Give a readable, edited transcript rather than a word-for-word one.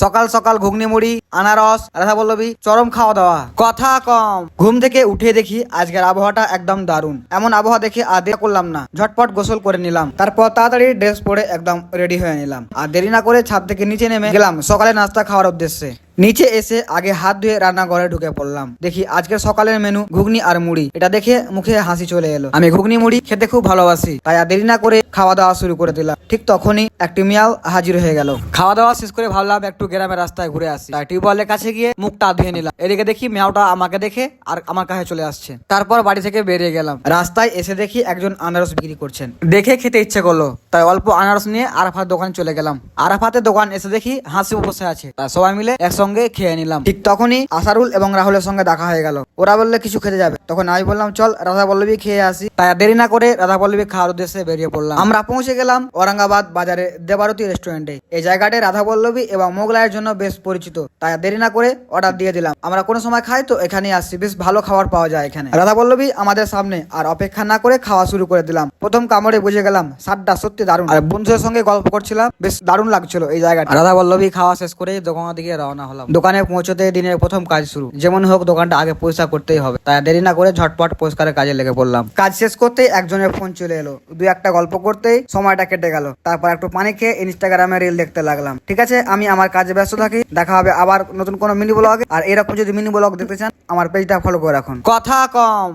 সকাল সকাল ঘুগনি মুড়ি, আনারস, রাধাবল্লভী, চরম খাওয়া দাওয়া, কথা কম। ঘুম থেকে উঠে দেখি আজকের আবহাওয়াটা একদম দারুণ। এমন আবহাওয়া দেখে আর দেরি করলাম না, ঝটপট গোসল করে নিলাম। তারপর তাড়াতাড়ি ড্রেস পরে একদম রেডি হয়ে নিলাম। আর দেরি না করে ছাদ থেকে নিচে নেমে গেলাম সকালে নাস্তা খাওয়ার উদ্দেশ্যে। নিচে এসে আগে হাত ধুয়ে রান্নাঘরে ঢুকে পড়লাম। দেখি আজকের সকালের মেনু ঘুগনি আর মুড়ি। এটা দেখে মুখে হাসি চলে এলো। আমি ঘুগনি মুড়ি খেতে খুব ভালোবাসি, তাই আর দেরি না করে খাওয়া দাওয়া শুরু করে দিলাম। ঠিক তখনই একটি মিয়াও হাজির হয়ে গেল। খাওয়া দাওয়া শেষ করে ভাবলাম একটু গ্রামের রাস্তায় ঘুরে আসি, তাই টিউবওয়েলের কাছে গিয়ে মুখটা ধুয়ে নিলাম। এদিকে দেখি মিয়াওটা আমাকে দেখে আর আমার কাছে চলে আসছে। তারপর বাড়ি থেকে বেরিয়ে গেলাম। রাস্তায় এসে দেখি একজন আনারস বিক্রি করছেন, দেখে খেতে ইচ্ছে করলো, তাই অল্প আনারস নিয়ে আরাফাত দোকানে চলে গেলাম। আরাফাতের দোকান এসে দেখি হাসি বসে আছে, তাই সবাই মিলে একসঙ্গে খেয়ে নিলাম। ঠিক তখনই আসারুল এবং রাহুলের সঙ্গে দেখা হয়ে গেল। ওরা বললে কিছু খেতে যাবে, তখন আমি বললাম চল রাধাবল্লভী খেয়ে আসি। তাই দেরি না করে রাধাবল্লভী খাওয়ার উদ্দেশ্যে বেরিয়ে পড়লাম। আমরা পৌঁছে গেলাম ঔরঙ্গাবাদ বাজারে দেবারতী রেস্টুরেন্টে। এই জায়গাটি রাধাবল্লভী এবং মোগলাইয়ের জন্য বেশ পরিচিত, তাই দেরি না করে অর্ডার দিয়ে দিলাম। আমরা কোনো সময় খাই তো এখানে আসছি, বেশ ভালো খাবার পাওয়া যায় এখানে। রাধাবল্লভী আমাদের সামনে, আর অপেক্ষা না করে খাওয়া শুরু করে দিলাম। প্রথম কামড়ে বুঝে গেলাম স্বাদটা সত্যি দারুণ। আর বন্ধুদের সঙ্গে গল্প করছিলাম, বেশ দারুণ লাগছিল এই জায়গাটা। রাধাবল্লভী খাওয়া শেষ করে দোকানের দিকে রওনা হলাম। দোকানে পৌঁছতে দিনের প্রথম কাজ শুরু। যেমন হোক দোকানটা আগে পরিষ্কার করতেই হবে, তাই দেরি না করে ঝটপট পরিষ্কারের কাজে লেগে পড়লাম। কাজ শেষ করতেই একজনের ফোন চলে এলো। দুই একটা গল্প করতেই সময়টা কেটে গেল। তারপর একটু পানি খেয়ে ইনস্টাগ্রামে রিল দেখতে লাগলাম। ঠিক আছে, আমি আমার কাজে ব্যস্ত থাকি। দেখা হবে আবার নতুন কোনো মিনি ব্লগে। আর এরকম যদি মিনি ব্লগ দেখতে চান আমার পেজটা ফলো করে রাখুন। কথা কম।